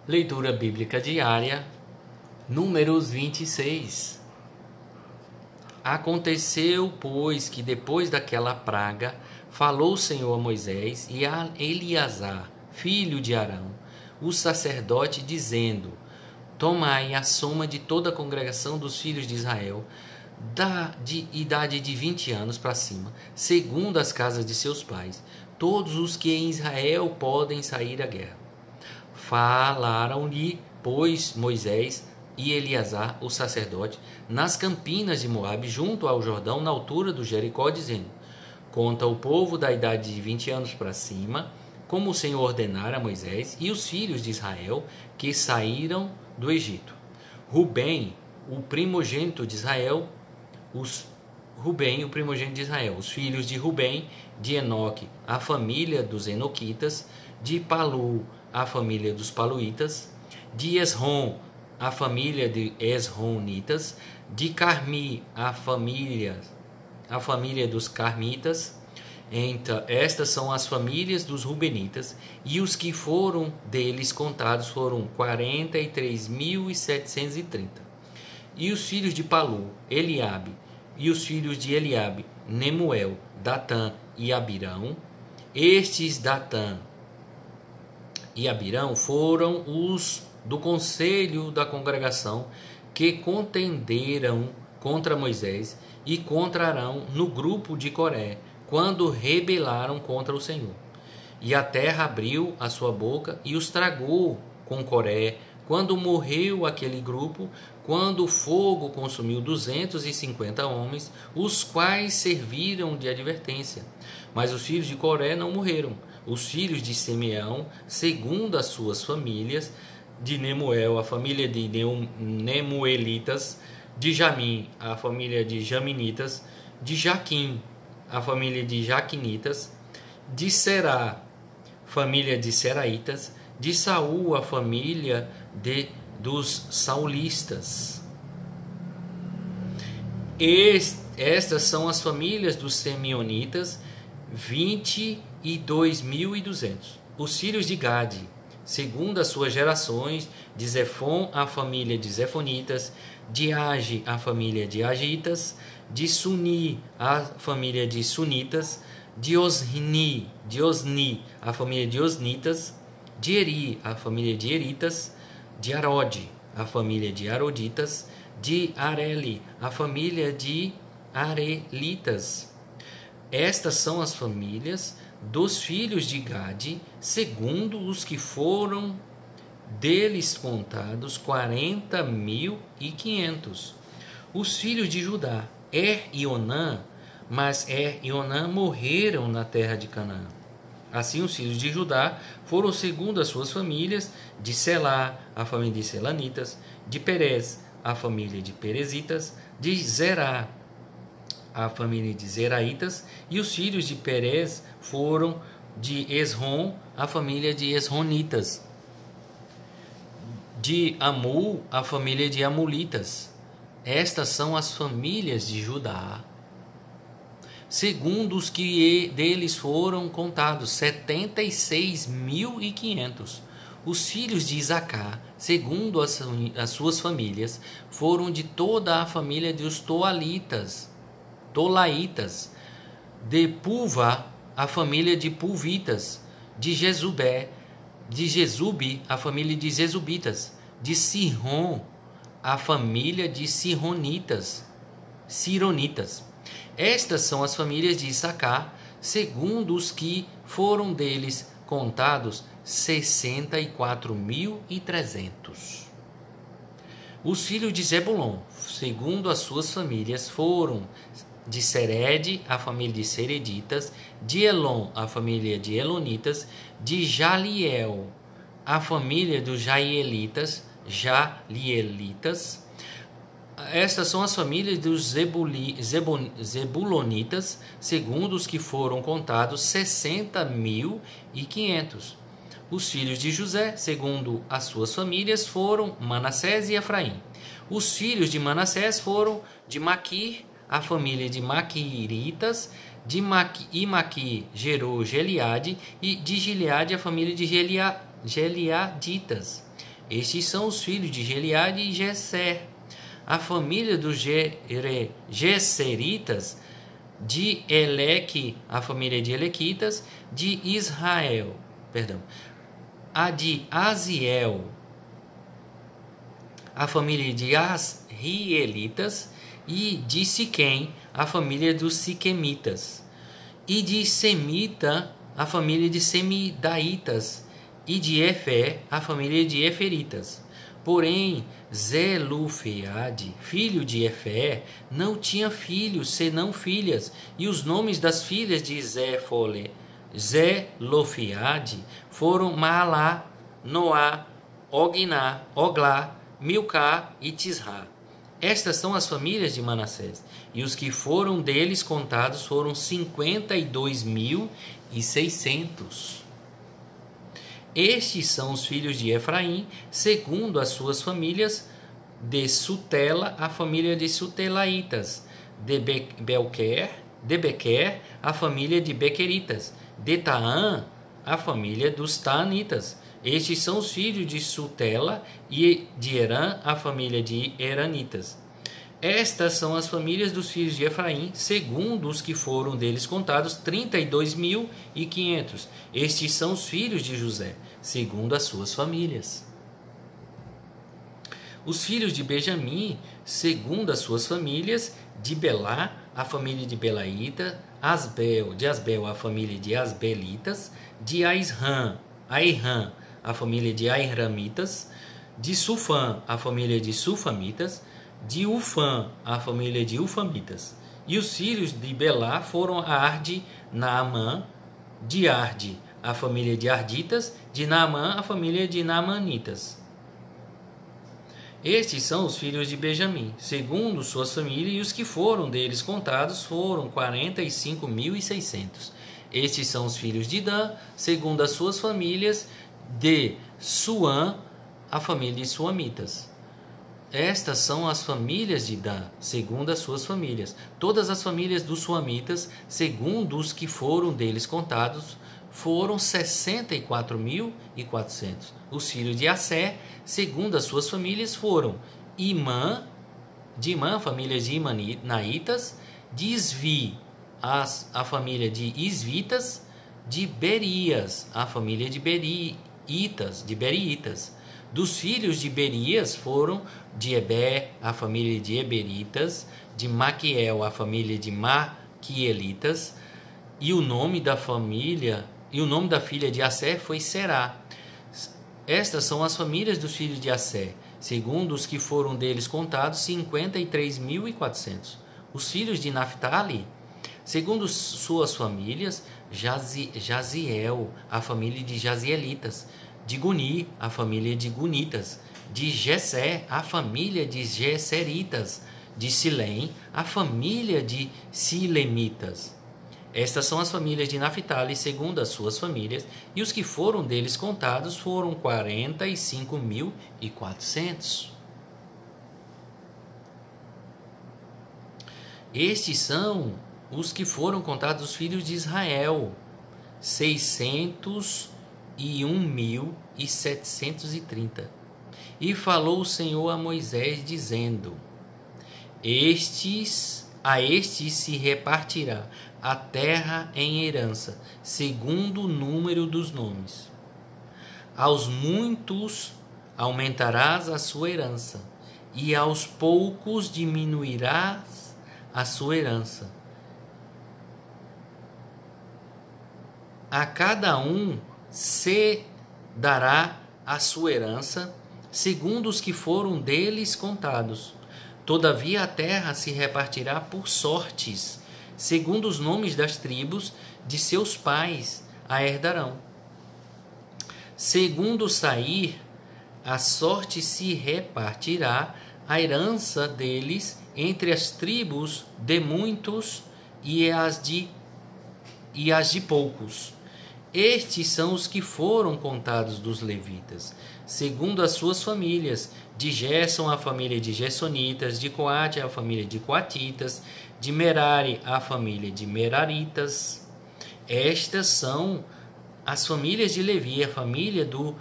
Leitura bíblica diária, Números 26. Aconteceu, pois, que depois daquela praga, falou o Senhor a Moisés e a Eleazar, filho de Arão, o sacerdote, dizendo: Tomai a soma de toda a congregação dos filhos de Israel, de idade de 20 anos para cima, segundo as casas de seus pais, todos os que em Israel podem sair à guerra. Falaram-lhe, pois, Moisés e Eleazar, o sacerdote, nas campinas de Moabe, junto ao Jordão, na altura do Jericó, dizendo: Conta o povo da idade de 20 anos para cima, como o Senhor ordenara a Moisés e os filhos de Israel que saíram do Egito. Rubem, o primogênito de Israel, os filhos de Rubem, de Enoque, a família dos Enoquitas, de Palu, a família dos Paluitas, de Esrom, a família de Esronitas, de Carmi, a família dos Carmitas. Então, estas são as famílias dos Rubenitas, e os que foram deles contados foram 43.730. E os filhos de Palu, Eliabe, e os filhos de Eliabe, Nemuel, Datã e Abirão. Estes Datã e Abirão foram os do conselho da congregação que contenderam contra Moisés e contra Arão no grupo de Coré, quando rebelaram contra o Senhor. E a terra abriu a sua boca e os tragou com Coré, quando morreu aquele grupo, quando o fogo consumiu 250 homens, os quais serviram de advertência. Mas os filhos de Coré não morreram. Os filhos de Simeão, segundo as suas famílias, de Nemuel, a família de Nemuelitas, de Jamim, a família de Jaminitas, de Jaquim, a família de Jaquinitas, de Será, família de Seraitas, de Saul, a família dos Saulistas. Estas são as famílias dos Simeonitas, 22.200. Os filhos de Gade, segundo as suas gerações, de Zefon, a família de Zefonitas, de Age, a família de Agitas, de Suni, a família de Sunitas, de Osni, a família de Osnitas, de Eri, a família de Eritas, de Arode, a família de Aroditas, de Areli, a família de Arelitas. Estas são as famílias dos filhos de Gade, segundo os que foram deles contados, 40.500. Os filhos de Judá, e Onã, mas e Onã morreram na terra de Canaã. Assim os filhos de Judá foram segundo as suas famílias, de Selá, a família de Selanitas, de Perez, a família de Perezitas, de Zerá, a família de Zeraitas, e os filhos de Perez foram de Esrom, a família de Esronitas, de Amul, a família de Amulitas. Estas são as famílias de Judá, segundo os que deles foram contados, 76.500. Os filhos de Isacar, segundo as suas famílias, foram de toda a família dos Tolaitas, de Puva, a família de Puvitas, de Jezube, a família de Jezubitas, de Sirron, a família de Sironitas. Estas são as famílias de Issacar, segundo os que foram deles contados, 64.300. Os filhos de Zebulon, segundo as suas famílias, foram de Sered, a família de Sereditas, de Elon, a família de Elonitas, de Jaliel, a família dos Jalielitas. Estas são as famílias dos Zebulonitas, segundo os que foram contados, 60.500. Os filhos de José, segundo as suas famílias, foram Manassés e Efraim. Os filhos de Manassés foram de Maquir, a família de Maquiritas, de Maquir gerou Gileade, e de Gileade a família de Gileaditas. Estes são os filhos de Gileade e Jeser. A família dos Geseritas, de Eleque, a família de Elequitas, de Israel, a de Aziel, a família de Asrielitas, e de Siquém, a família dos Siquemitas, e de Semita, a família de Semidaitas, e de Efer, a família de Eferitas. Porém, Zelufeade, filho de Efer, não tinha filhos, senão filhas, e os nomes das filhas de Zelofeade foram Maalá, Noá, Ogná, Oglá, Milcá e Tisrá. Estas são as famílias de Manassés, e os que foram deles contados foram 52.600. Estes são os filhos de Efraim, segundo as suas famílias: de Sutela, a família de Sutelaitas; de Bequer, a família de Bequeritas; de Taã, a família dos Taanitas. Estes são os filhos de Sutela, e de Herã, a família de Heranitas. Estas são as famílias dos filhos de Efraim, segundo os que foram deles contados, 32.500. Estes são os filhos de José, segundo as suas famílias. Os filhos de Benjamim, segundo as suas famílias: de Belá, a família de Belaíta; de Asbel, a família de Asbelitas; de Airã, a família de Airamitas; de Sufã, a família de Sufamitas; de Ufã, a família de Ufamitas. E os filhos de Belá foram Arde, Naamã; de Arde, a família de Arditas; de Naamã, a família de Naamanitas. Estes são os filhos de Benjamim, segundo suas famílias, e os que foram deles contados foram 45.600. Estes são os filhos de Dan, segundo as suas famílias: de Suã, a família de Suamitas. Estas são as famílias de Dan, segundo as suas famílias. Todas as famílias dos Suamitas, segundo os que foram deles contados, foram 64.400. Os filhos de Assé, segundo as suas famílias, foram Imã, a família de Imanaitas; de Isvi, a família de Isvitas; de Berias, a família de Beriitas. Dos filhos de Berias foram: de Eber, a família de Eberitas; de Maquiel, a família de Maquielitas. E o nome da filha de Assé foi Será. Estas são as famílias dos filhos de Assé, segundo os que foram deles contados, 53.400. Os filhos de Naphtali, segundo suas famílias: Jaziel, a família de Jazielitas; de Guni, a família de Gunitas; de Jessé, a família de Jesseritas; de Silém, a família de Silemitas. Estas são as famílias de Naphtali, segundo as suas famílias, e os que foram deles contados foram 45.400. Estes são os que foram contados os filhos de Israel, 601.730. E falou o Senhor a Moisés, dizendo: a estes se repartirá a terra em herança, segundo o número dos nomes. Aos muitos aumentarás a sua herança, e aos poucos diminuirás a sua herança. A cada um se dará a sua herança, segundo os que foram deles contados. Todavia a terra se repartirá por sortes, segundo os nomes das tribos de seus pais a herdarão. Segundo sair, a sorte se repartirá a herança deles entre as tribos de muitos e as de poucos. Estes são os que foram contados dos levitas, segundo as suas famílias: de Gerson, a família de Gersonitas; de Coate, a família de Coatitas; de Merari, a família de Meraritas. Estas são as famílias de Levi: a família do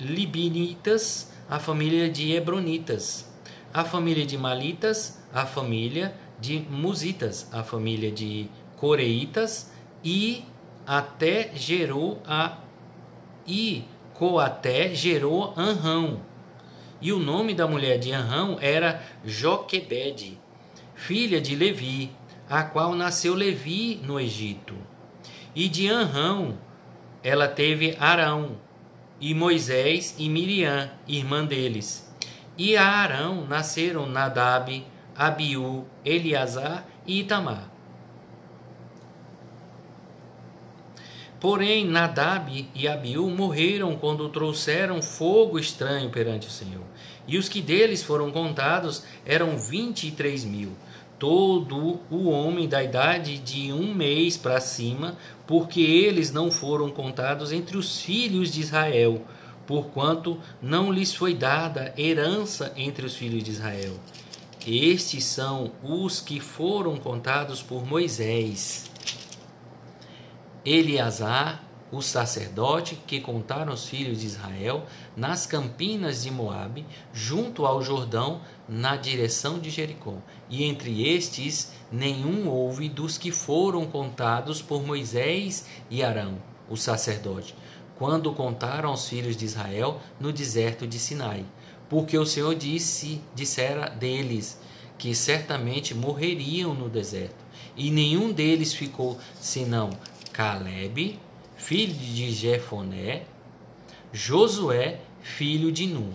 Libinitas, a família de Hebronitas, a família de Malitas, a família de Musitas, a família de Coreitas, e até gerou Coaté gerou Anrão. E o nome da mulher de Anrão era Joquebede, filha de Levi, a qual nasceu Levi no Egito. E de Anrão ela teve Arão, e Moisés e Miriam, irmã deles. E a Arão nasceram Nadab, Abiú, Eleazar e Itamar. Porém, Nadab e Abiú morreram quando trouxeram fogo estranho perante o Senhor. E os que deles foram contados eram 23.000. Todo o homem da idade de 1 mês para cima, porque eles não foram contados entre os filhos de Israel, porquanto não lhes foi dada herança entre os filhos de Israel. Estes são os que foram contados por Moisés. Eleazar, o sacerdote, que contaram os filhos de Israel nas campinas de Moabe, junto ao Jordão, na direção de Jericó. E entre estes nenhum houve dos que foram contados por Moisés e Arão, o sacerdote, quando contaram aos filhos de Israel no deserto de Sinai. Porque o Senhor dissera deles que certamente morreriam no deserto. E nenhum deles ficou, senão Calebe, filho de Jefoné, Josué, filho de Nun.